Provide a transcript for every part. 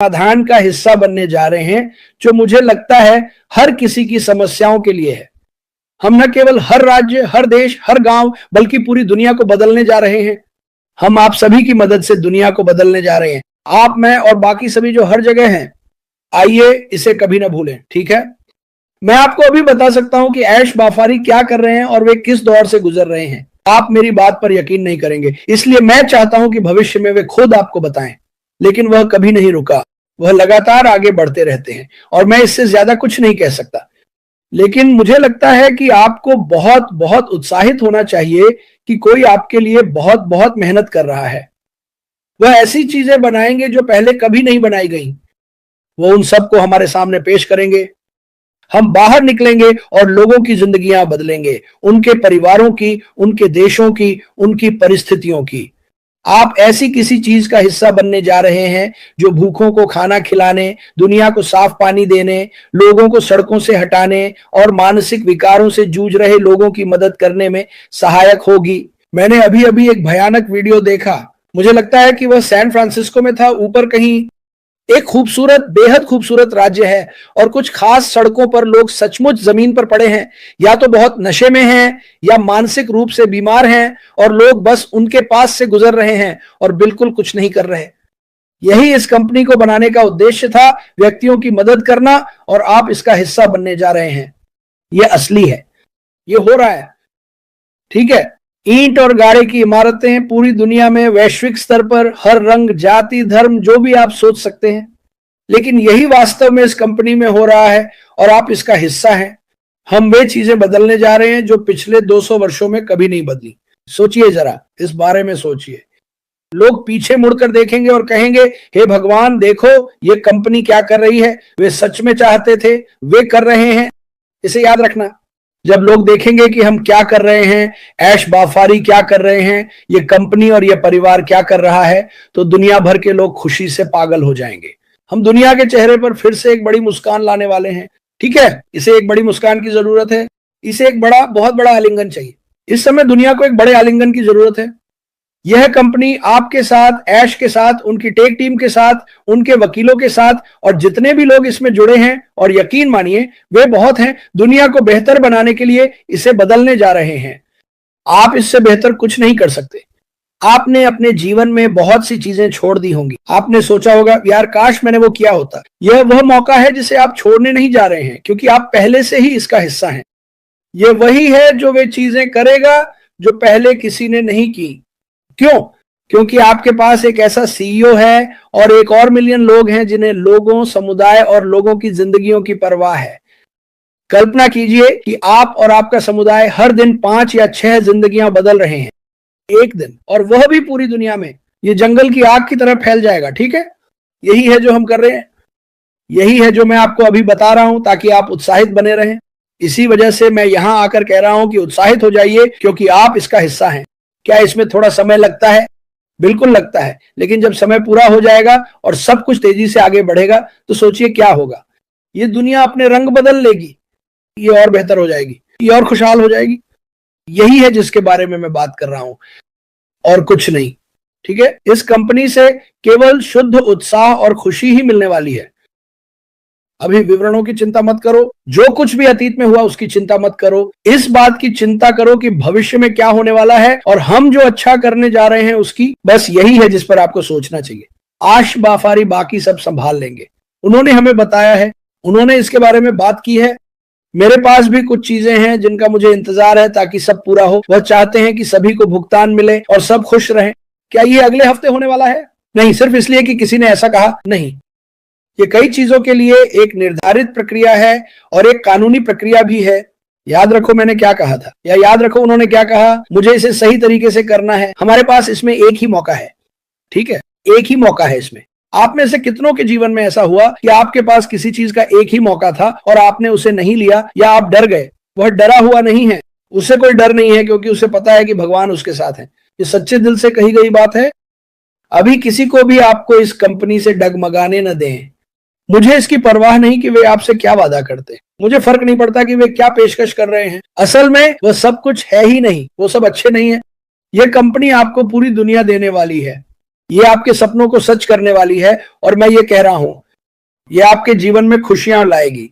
समाधान का हिस्सा बनने जा रहे हैं, जो मुझे लगता है हर किसी की समस्याओं के लिए है। हम न केवल हर राज्य, हर देश, हर गांव, बल्कि पूरी दुनिया को बदलने जा रहे हैं। हम आप सभी की मदद से दुनिया को बदलने जा रहे हैं। आप, मैं और बाकी सभी जो हर जगह हैं, आइए इसे कभी ना भूलें, ठीक है? मैं आपको अभी बता सकता हूं कि ऐश बाफारी क्या कर रहे हैं और वे किस दौर से गुजर रहे हैं। आप मेरी बात पर यकीन नहीं करेंगे, इसलिए मैं चाहता हूं कि भविष्य में वे खुद आपको बताएं। लेकिन वह कभी नहीं रुका, वह लगातार आगे बढ़ते रहते हैं और मैं इससे ज्यादा कुछ नहीं कह सकता। लेकिन मुझे लगता है कि आपको बहुत बहुत उत्साहित होना चाहिए कि कोई आपके लिए बहुत बहुत मेहनत कर रहा है। वह ऐसी चीजें बनाएंगे जो पहले कभी नहीं बनाई गई। वो उन सबको हमारे सामने पेश करेंगे। हम बाहर निकलेंगे और लोगों की जिंदगियां बदलेंगे, उनके परिवारों की, उनके देशों की, उनकी परिस्थितियों की। आप ऐसी किसी चीज का हिस्सा बनने जा रहे हैं जो भूखों को खाना खिलाने, दुनिया को साफ पानी देने, लोगों को सड़कों से हटाने और मानसिक विकारों से जूझ रहे लोगों की मदद करने में सहायक होगी। मैंने अभी अभी एक भयानक वीडियो देखा। मुझे लगता है कि वह सैन फ्रांसिस्को में था। ऊपर कहीं एक खूबसूरत, बेहद खूबसूरत राज्य है और कुछ खास सड़कों पर लोग सचमुच जमीन पर पड़े हैं, या तो बहुत नशे में हैं या मानसिक रूप से बीमार हैं, और लोग बस उनके पास से गुजर रहे हैं और बिल्कुल कुछ नहीं कर रहे। यही इस कंपनी को बनाने का उद्देश्य था, व्यक्तियों की मदद करना, और आप इसका हिस्सा बनने जा रहे हैं। यह असली है, यह हो रहा है, ठीक है? ईंट और गाड़े की इमारतें पूरी दुनिया में, वैश्विक स्तर पर, हर रंग, जाति, धर्म, जो भी आप सोच सकते हैं। लेकिन यही वास्तव में इस कंपनी में हो रहा है और आप इसका हिस्सा हैं। हम वे चीजें बदलने जा रहे हैं जो पिछले 200 वर्षों में कभी नहीं बदली। सोचिए जरा, इस बारे में सोचिए। लोग पीछे मुड़कर देखेंगे और कहेंगे, हे भगवान, देखो ये कंपनी क्या कर रही है। वे सच में चाहते थे, वे कर रहे हैं। इसे याद रखना। जब लोग देखेंगे कि हम क्या कर रहे हैं, ऐश बाफारी क्या कर रहे हैं, ये कंपनी और ये परिवार क्या कर रहा है, तो दुनिया भर के लोग खुशी से पागल हो जाएंगे। हम दुनिया के चेहरे पर फिर से एक बड़ी मुस्कान लाने वाले हैं, ठीक है? इसे एक बड़ी मुस्कान की जरूरत है। इसे एक बड़ा, बहुत बड़ा आलिंगन चाहिए। इस समय दुनिया को एक बड़े आलिंगन की जरूरत है। यह कंपनी आपके साथ, ऐश के साथ, उनकी टेक टीम के साथ, उनके वकीलों के साथ और जितने भी लोग इसमें जुड़े हैं, और यकीन मानिए वे बहुत हैं, दुनिया को बेहतर बनाने के लिए इसे बदलने जा रहे हैं। आप इससे बेहतर कुछ नहीं कर सकते। आपने अपने जीवन में बहुत सी चीजें छोड़ दी होंगी। आपने सोचा होगा, यार काश मैंने वो किया होता। यह वह मौका है जिसे आप छोड़ने नहीं जा रहे हैं, क्योंकि आप पहले से ही इसका हिस्सा हैं। यह वही है जो वे चीजें करेगा जो पहले किसी ने नहीं की। क्यों? क्योंकि आपके पास एक ऐसा सीईओ है और एक और मिलियन लोग हैं जिन्हें लोगों, समुदाय और लोगों की जिंदगियों की परवाह है। कल्पना कीजिए कि आप और आपका समुदाय हर दिन 5 या 6 जिंदगियां बदल रहे हैं, एक दिन, और वह भी पूरी दुनिया में। यह जंगल की आग की तरह फैल जाएगा, ठीक है? यही है जो हम कर रहे हैं। यही है जो मैं आपको अभी बता रहा हूं, ताकि आप उत्साहित बने रहें। इसी वजह से मैं यहां आकर कह रहा हूं कि उत्साहित हो जाइए, क्योंकि आप इसका हिस्सा हैं। क्या इसमें थोड़ा समय लगता है? बिल्कुल लगता है, लेकिन जब समय पूरा हो जाएगा और सब कुछ तेजी से आगे बढ़ेगा, तो सोचिए क्या होगा। ये दुनिया अपने रंग बदल लेगी, ये और बेहतर हो जाएगी, ये और खुशहाल हो जाएगी। यही है जिसके बारे में मैं बात कर रहा हूं, और कुछ नहीं, ठीक है? इस कंपनी से केवल शुद्ध उत्साह और खुशी ही मिलने वाली है। अभी विवरणों की चिंता मत करो, जो कुछ भी अतीत में हुआ उसकी चिंता मत करो। इस बात की चिंता करो कि भविष्य में क्या होने वाला है और हम जो अच्छा करने जा रहे हैं उसकी। बस यही है जिस पर आपको सोचना चाहिए। आश बाफारी बाकी सब संभाल लेंगे। उन्होंने हमें बताया है, उन्होंने इसके बारे में बात की है। मेरे पास भी कुछ चीजें हैं जिनका मुझे इंतजार है, ताकि सब पूरा हो। वह चाहते हैं कि सभी को भुगतान मिले और सब खुश रहें। क्या ये अगले हफ्ते होने वाला है? नहीं, सिर्फ इसलिए कि किसी ने ऐसा कहा नहीं। ये कई चीजों के लिए एक निर्धारित प्रक्रिया है और एक कानूनी प्रक्रिया भी है। याद रखो मैंने क्या कहा था, या याद रखो उन्होंने क्या कहा। मुझे इसे सही तरीके से करना है। हमारे पास इसमें एक ही मौका है, ठीक है? एक ही मौका है इसमें। आप में से कितनों के जीवन में ऐसा हुआ कि आपके पास किसी चीज का एक ही मौका था और आपने उसे नहीं लिया, या आप डर गए? वह डरा हुआ नहीं है, उसे कोई डर नहीं है, क्योंकि उसे पता है कि भगवान उसके साथ है। ये सच्चे दिल से कही गई बात है। अभी किसी को भी आपको इस कंपनी से डगमगाने न दें। मुझे इसकी परवाह नहीं कि वे आपसे क्या वादा करते। मुझे फर्क नहीं पड़ता कि वे क्या पेशकश कर रहे हैं। असल में वह सब कुछ है ही नहीं, वो सब अच्छे नहीं है। यह कंपनी आपको पूरी दुनिया देने वाली है। ये आपके सपनों को सच करने वाली है और मैं ये कह रहा हूं, ये आपके जीवन में खुशियां लाएगी।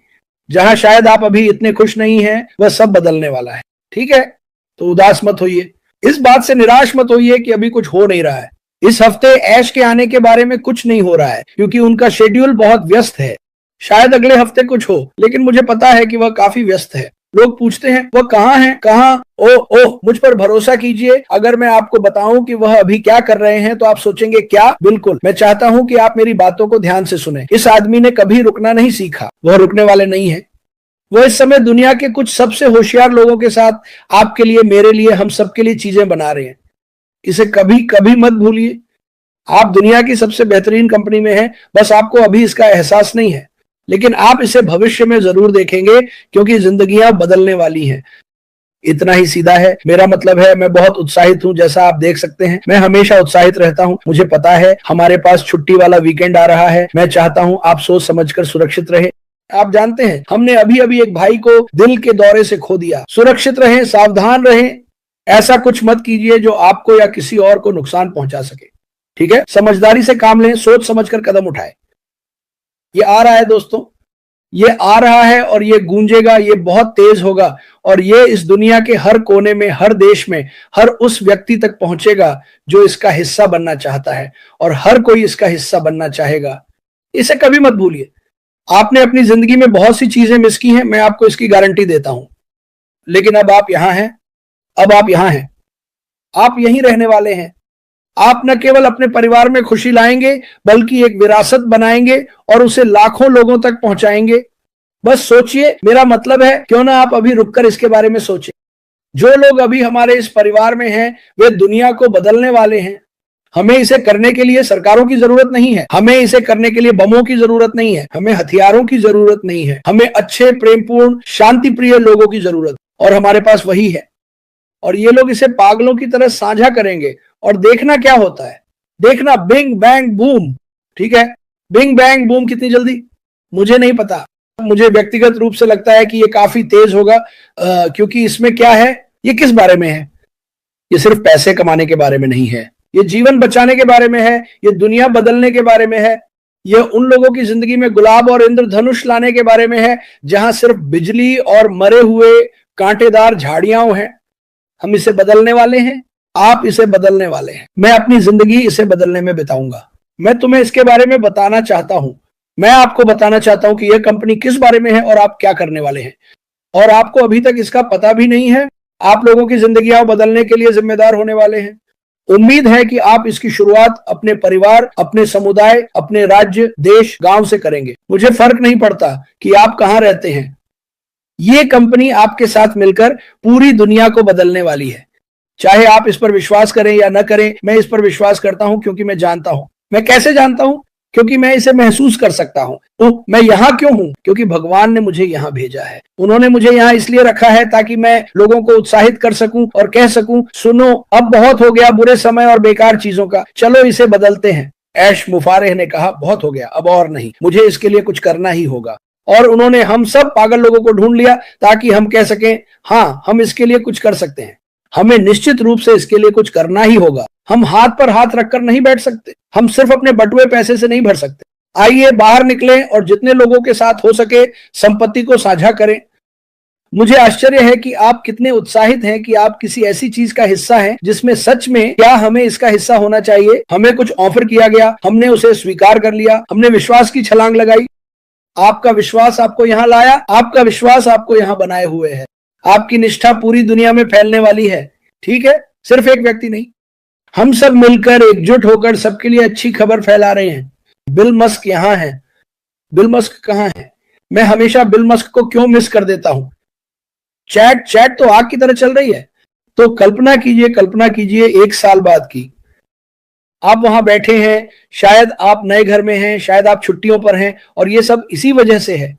जहां शायद आप अभी इतने खुश नहीं हैं, वह सब बदलने वाला है। ठीक है, तो उदास मत होइए, इस बात से निराश मत होइए कि अभी कुछ हो नहीं रहा है। इस हफ्ते ऐश के आने के बारे में कुछ नहीं हो रहा है क्योंकि उनका शेड्यूल बहुत व्यस्त है। शायद अगले हफ्ते कुछ हो, लेकिन मुझे पता है कि वह काफी व्यस्त है। लोग पूछते हैं वह कहाँ है, कहाँ? ओह, मुझ पर भरोसा कीजिए, अगर मैं आपको बताऊं कि वह अभी क्या कर रहे हैं तो आप सोचेंगे क्या? बिल्कुल, मैं चाहता हूं कि आप मेरी बातों को ध्यान से सुने। इस आदमी ने कभी रुकना नहीं सीखा, वह रुकने वाले नहीं है। वह इस समय दुनिया के कुछ सबसे होशियार लोगों के साथ आपके लिए, मेरे लिए, हम सबके लिए चीजें बना रहे हैं। इसे कभी कभी मत भूलिए। आप दुनिया की सबसे बेहतरीन कंपनी में हैं, बस आपको अभी इसका एहसास नहीं है, लेकिन आप इसे भविष्य में जरूर देखेंगे क्योंकि जिंदगियां बदलने वाली हैं। इतना ही सीधा है। मेरा मतलब है, मैं बहुत उत्साहित हूं, जैसा आप देख सकते हैं। मैं हमेशा उत्साहित रहता हूं। मुझे पता है हमारे पास छुट्टी वाला वीकेंड आ रहा है। मैं चाहता हूं आप सोच समझकर सुरक्षित रहे। आप जानते हैं, हमने अभी अभी एक भाई को दिल के दौरे से खो दिया। सुरक्षित रहें, सावधान रहें, ऐसा कुछ मत कीजिए जो आपको या किसी और को नुकसान पहुंचा सके। ठीक है, समझदारी से काम लें, सोच समझकर कदम उठाएं। ये आ रहा है दोस्तों, ये आ रहा है और ये गूंजेगा, ये बहुत तेज होगा और ये इस दुनिया के हर कोने में, हर देश में, हर उस व्यक्ति तक पहुंचेगा जो इसका हिस्सा बनना चाहता है, और हर कोई इसका हिस्सा बनना चाहेगा। इसे कभी मत भूलिए। आपने अपनी जिंदगी में बहुत सी चीजें मिस की हैं, मैं आपको इसकी गारंटी देता हूं, लेकिन अब आप यहां हैं, अब आप यहां हैं, आप यहीं रहने वाले हैं। आप न केवल अपने परिवार में खुशी लाएंगे बल्कि एक विरासत बनाएंगे और उसे लाखों लोगों तक पहुंचाएंगे। बस सोचिए, मेरा मतलब है, क्यों ना आप अभी रुककर इसके बारे में सोचें। जो लोग अभी हमारे इस परिवार में हैं, वे दुनिया को बदलने वाले हैं। हमें इसे करने के लिए सरकारों की जरूरत नहीं है, हमें इसे करने के लिए बमों की जरूरत नहीं है, हमें हथियारों की जरूरत नहीं है, हमें अच्छे, प्रेमपूर्ण, शांति प्रिय लोगों की जरूरत, और हमारे पास वही है। और ये लोग इसे पागलों की तरह साझा करेंगे और देखना क्या होता है। देखना, बिंग बैंग बूम। ठीक है, बिंग बैंग बूम कितनी जल्दी मुझे नहीं पता। मुझे व्यक्तिगत रूप से लगता है कि ये काफी तेज होगा, क्योंकि इसमें क्या है, ये किस बारे में है? ये सिर्फ पैसे कमाने के बारे में नहीं है, ये जीवन बचाने के बारे में है, ये दुनिया बदलने के बारे में है, ये उन लोगों की जिंदगी में गुलाब और इंद्रधनुष लाने के बारे में है जहां सिर्फ बिजली और मरे हुए कांटेदार झाड़ियां हैं। हम इसे बदलने वाले हैं, आप इसे बदलने वाले हैं। मैं अपनी जिंदगी इसे बदलने में बिताऊंगा। मैं तुम्हें इसके बारे में बताना चाहता हूं। मैं आपको बताना चाहता हूं कि यह कंपनी किस बारे में है और आप क्या करने वाले हैं। और आपको अभी तक इसका पता भी नहीं है। आप लोगों की जिंदगियां बदलने के लिए जिम्मेदार होने वाले हैं। उम्मीद है कि आप इसकी शुरुआत अपने परिवार, अपने समुदाय, अपने राज्य, देश, गांव से करेंगे। मुझे फर्क नहीं पड़ता कि आप कहां रहते हैं। ये कंपनी आपके साथ मिलकर पूरी दुनिया को बदलने वाली है। चाहे आप इस पर विश्वास करें या न करें, मैं इस पर विश्वास करता हूं क्योंकि मैं जानता हूं। मैं कैसे जानता हूं? क्योंकि मैं इसे महसूस कर सकता हूं। तो मैं यहां क्यों हूं? क्योंकि भगवान ने मुझे यहां भेजा है। उन्होंने मुझे यहां इसलिए रखा है ताकि मैं लोगों को उत्साहित कर सकूं और कह सकूं, सुनो, अब बहुत हो गया बुरे समय और बेकार चीजों का, चलो इसे बदलते हैं। ऐश मुफारेह ने कहा, बहुत हो गया, अब और नहीं, मुझे इसके लिए कुछ करना ही होगा। और उन्होंने हम सब पागल लोगों को ढूंढ लिया ताकि हम कह सकें, हाँ, हम इसके लिए कुछ कर सकते हैं। हमें निश्चित रूप से इसके लिए कुछ करना ही होगा। हम हाथ पर हाथ रखकर नहीं बैठ सकते। हम सिर्फ अपने बटुए पैसे से नहीं भर सकते। आइए बाहर निकलें और जितने लोगों के साथ हो सके संपत्ति को साझा करें। मुझे आश्चर्य है कि आप कितने उत्साहित हैं कि आप किसी ऐसी चीज का हिस्सा हैं जिसमें सच में क्या हमें इसका हिस्सा होना चाहिए। हमें कुछ ऑफर किया गया, हमने उसे स्वीकार कर लिया, हमने विश्वास की छलांग लगाई। आपका विश्वास आपको यहां लाया, आपका विश्वास आपको यहां बनाए हुए है। आपकी निष्ठा पूरी दुनिया में फैलने वाली है। ठीक है, सिर्फ एक व्यक्ति नहीं, हम सब मिलकर एकजुट होकर सबके लिए अच्छी खबर फैला रहे हैं। बिल मस्क यहां है। बिल मस्क कहां है? मैं हमेशा बिल मस्क को क्यों मिस कर देता हूं। चैट तो आग की तरह चल रही है। तो कल्पना कीजिए 1 साल बाद की। आप वहां बैठे हैं, शायद आप नए घर में हैं, शायद आप छुट्टियों पर हैं, और ये सब इसी वजह से है।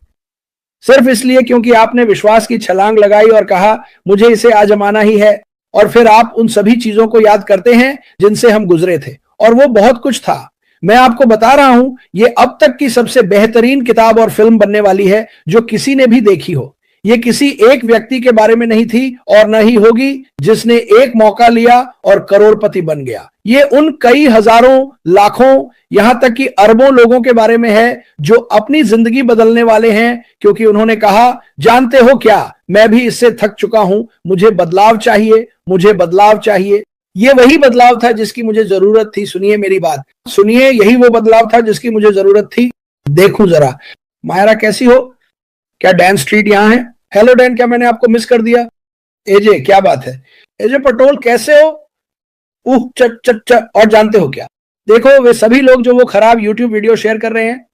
सिर्फ इसलिए क्योंकि आपने विश्वास की छलांग लगाई और कहा, मुझे इसे आजमाना ही है। और फिर आप उन सभी चीजों को याद करते हैं जिनसे हम गुजरे थे, और वो बहुत कुछ था। मैं आपको बता रहा हूं, ये अब तक की सबसे बेहतरीन किताब और फिल्म बनने वाली है जो किसी ने भी देखी हो। ये किसी एक व्यक्ति के बारे में नहीं थी और न ही होगी जिसने एक मौका लिया और करोड़पति बन गया। ये उन कई हजारों, लाखों, यहां तक कि अरबों लोगों के बारे में है जो अपनी जिंदगी बदलने वाले हैं, क्योंकि उन्होंने कहा, जानते हो क्या, मैं भी इससे थक चुका हूं, मुझे बदलाव चाहिए, मुझे बदलाव चाहिए। ये वही बदलाव था जिसकी मुझे जरूरत थी। सुनिए मेरी बात, सुनिए, यही वो बदलाव था जिसकी मुझे जरूरत थी। देखूं जरा, मायरा कैसी हो? क्या डैन स्ट्रीट यहाँ है? हेलो डैन, क्या मैंने आपको मिस कर दिया? एजे, क्या बात है? एजे पटोल, कैसे हो? चट। और जानते हो क्या, देखो वे सभी लोग जो वो खराब यूट्यूब वीडियो शेयर कर रहे हैं,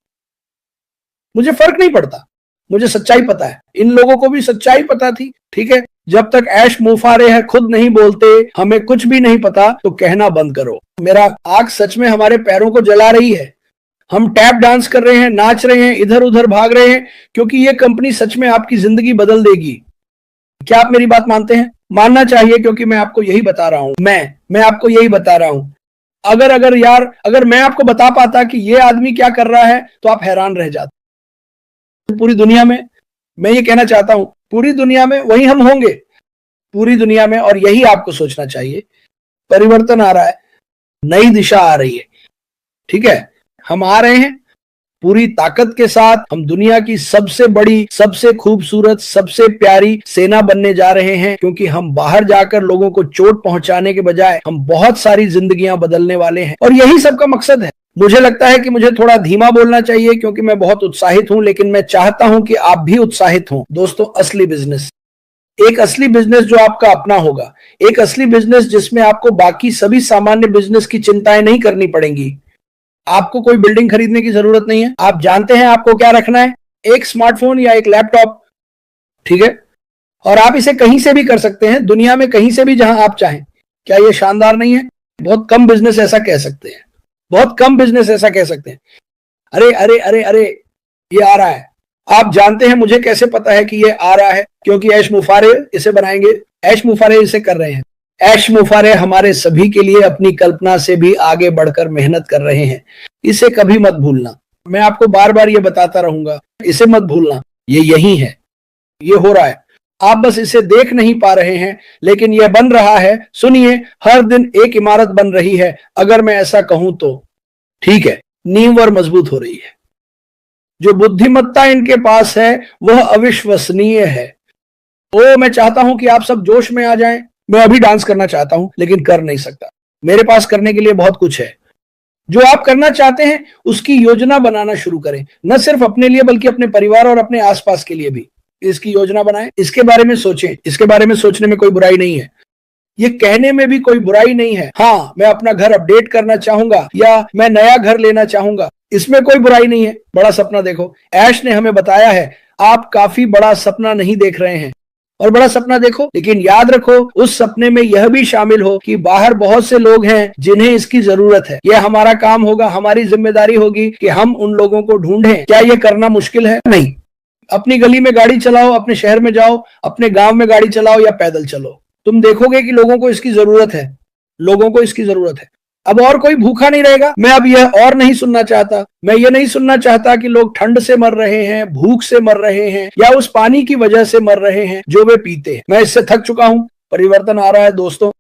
मुझे फर्क नहीं पड़ता, मुझे सच्चाई पता है। इन लोगों को भी सच्चाई पता थी, ठीक है। जब तक ऐश मुफारे हैं, खुद नहीं बोलते, हमें कुछ भी नहीं पता, तो कहना बंद करो। मेरा आग सच में हमारे पैरों को जला रही है। हम टैप डांस कर रहे हैं, नाच रहे हैं, इधर उधर भाग रहे हैं, क्योंकि ये कंपनी सच में आपकी जिंदगी बदल देगी। क्या आप मेरी बात मानते हैं? मानना चाहिए, क्योंकि मैं आपको यही बता रहा हूं। मैं आपको यही बता रहा हूं। अगर मैं आपको बता पाता कि ये आदमी क्या कर रहा है, तो आप हैरान रह जाते। पूरी दुनिया में, मैं ये कहना चाहता हूं, पूरी दुनिया में वही हम होंगे, पूरी दुनिया में। और यही आपको सोचना चाहिए। परिवर्तन आ रहा है, नई दिशा आ रही है, ठीक है। हम आ रहे हैं पूरी ताकत के साथ। हम दुनिया की सबसे बड़ी, सबसे खूबसूरत, सबसे प्यारी सेना बनने जा रहे हैं, क्योंकि हम बाहर जाकर लोगों को चोट पहुंचाने के बजाय हम बहुत सारी जिंदगियां बदलने वाले हैं, और यही सबका मकसद है। मुझे लगता है कि मुझे थोड़ा धीमा बोलना चाहिए, क्योंकि मैं बहुत उत्साहित हूं, लेकिन मैं चाहता हूं कि आप भी उत्साहित हों। दोस्तों, असली बिजनेस, एक असली बिजनेस जो आपका अपना होगा, एक असली बिजनेस जिसमें आपको बाकी सभी सामान्य बिजनेस की चिंताएं नहीं करनी पड़ेंगी। आपको कोई बिल्डिंग खरीदने की जरूरत नहीं है। आप जानते हैं आपको क्या रखना है? एक स्मार्टफोन या एक लैपटॉप, ठीक है। और आप इसे कहीं से भी कर सकते हैं, दुनिया में कहीं से भी, जहां आप चाहें। क्या यह शानदार नहीं है? बहुत कम बिजनेस ऐसा कह सकते हैं, बहुत कम बिजनेस ऐसा कह सकते हैं। अरे अरे अरे अरे, ये आ रहा है। आप जानते हैं मुझे कैसे पता है कि ये आ रहा है? क्योंकि ऐश मुफारे इसे बनाएंगे, ऐश मुफारे इसे कर रहे हैं। ऐश मुफारे हमारे सभी के लिए अपनी कल्पना से भी आगे बढ़कर मेहनत कर रहे हैं। इसे कभी मत भूलना। मैं आपको बार बार ये बताता रहूंगा, इसे मत भूलना। ये यही है, ये हो रहा है। आप बस इसे देख नहीं पा रहे हैं, लेकिन यह बन रहा है। सुनिए, हर दिन एक इमारत बन रही है, अगर मैं ऐसा कहूं तो, ठीक है। नींव और मजबूत हो रही है। जो बुद्धिमत्ता इनके पास है वह अविश्वसनीय है। मैं चाहता हूं कि आप सब जोश में आ जाएं। मैं अभी डांस करना चाहता हूं, लेकिन कर नहीं सकता। मेरे पास करने के लिए बहुत कुछ है। जो आप करना चाहते हैं उसकी योजना बनाना शुरू करें, न सिर्फ अपने लिए बल्कि अपने परिवार और अपने आसपास के लिए भी। इसकी योजना बनाएं, इसके बारे में सोचें। इसके बारे में सोचने में कोई बुराई नहीं है, ये कहने में भी कोई बुराई नहीं है। हाँ, मैं अपना घर अपडेट करना चाहूंगा या मैं नया घर लेना चाहूंगा, इसमें कोई बुराई नहीं है। बड़ा सपना देखो। ऐश ने हमें बताया है, आप काफी बड़ा सपना नहीं देख रहे हैं, और बड़ा सपना देखो, लेकिन याद रखो उस सपने में यह भी शामिल हो कि बाहर बहुत से लोग हैं जिन्हें इसकी जरूरत है। यह हमारा काम होगा, हमारी जिम्मेदारी होगी कि हम उन लोगों को ढूंढें। क्या यह करना मुश्किल है? नहीं। अपनी गली में गाड़ी चलाओ, अपने शहर में जाओ, अपने गांव में गाड़ी चलाओ या पैदल चलो, तुम देखोगे कि लोगों को इसकी जरूरत है, लोगों को इसकी जरूरत है। अब और कोई भूखा नहीं रहेगा। मैं अब यह और नहीं सुनना चाहता। मैं ये नहीं सुनना चाहता कि लोग ठंड से मर रहे हैं, भूख से मर रहे हैं, या उस पानी की वजह से मर रहे हैं जो वे पीते हैं। मैं इससे थक चुका हूं। परिवर्तन आ रहा है दोस्तों।